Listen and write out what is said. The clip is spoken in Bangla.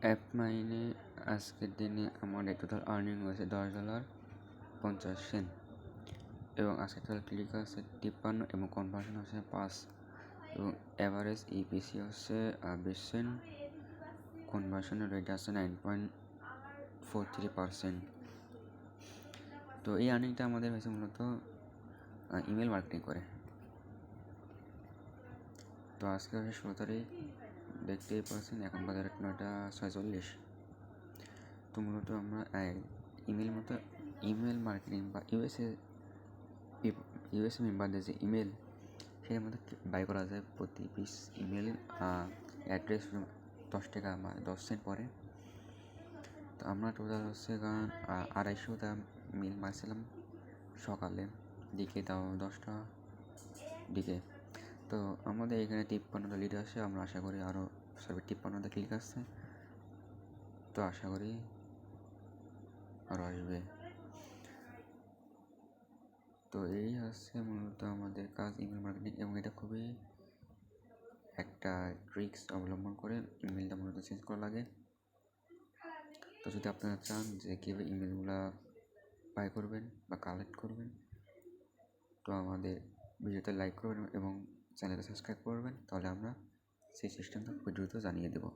অ্যাপ মাইনে আজকের দিনে আমাদের টোটাল আর্নিং হয়েছে $10.50 এবং আজকে টোটাল ক্লিক আছে 53 এবং কনভার্সন হচ্ছে 5 এবং অ্যাভারেজ ইপিসি হচ্ছে 20 সেন্ট, কনভার্সনের রেট আছে 9.43%। তো এই আর্নিংটা আমাদের হয়েছে মূলত ইমেল মার্কেটিং করে। তো আজকে হচ্ছে 16 তারিখ, দেখতেই পাচ্ছেন এখন বাজার 9:46। তো মূলত আমরা ইমেল মার্কেটিং বা ইউএসএ মেম্বারদের যে ইমেল, সেই মধ্যে বাই করা যায়। প্রতি পিস ইমেল অ্যাড্রেস 10 টাকা বা 10 সেন্ট পরে। তো আমরা টোটাল হচ্ছে 250টা মেল মারছিলাম সকালে দিকে, তাও 10টা দিকে। তো আমাদের এখানে 53টা লিড আসে, আমরা আশা করি আরও 53টা ক্লিক আসছে, তো আশা করি আরও আসবে। তো এই হচ্ছে মূলত আমাদের কাজ ইমেল মার্কেটিং, এবং এটা খুবই একটা ট্রিক্স অবলম্বন করে ইমেলটা মূলত চেঞ্জ করা লাগে। তো যদি আপনারা চান যে কীভাবে ইমেলগুলো বাই করবেন বা কালেক্ট করবেন, তো আমাদের ভিডিওতে লাইক করবেন এবং চ্যানেলটা সাবস্ক্রাইব করবেন, তাহলে আমরা সেই সিস্টেমটা খুব দ্রুত জানিয়ে দেবো।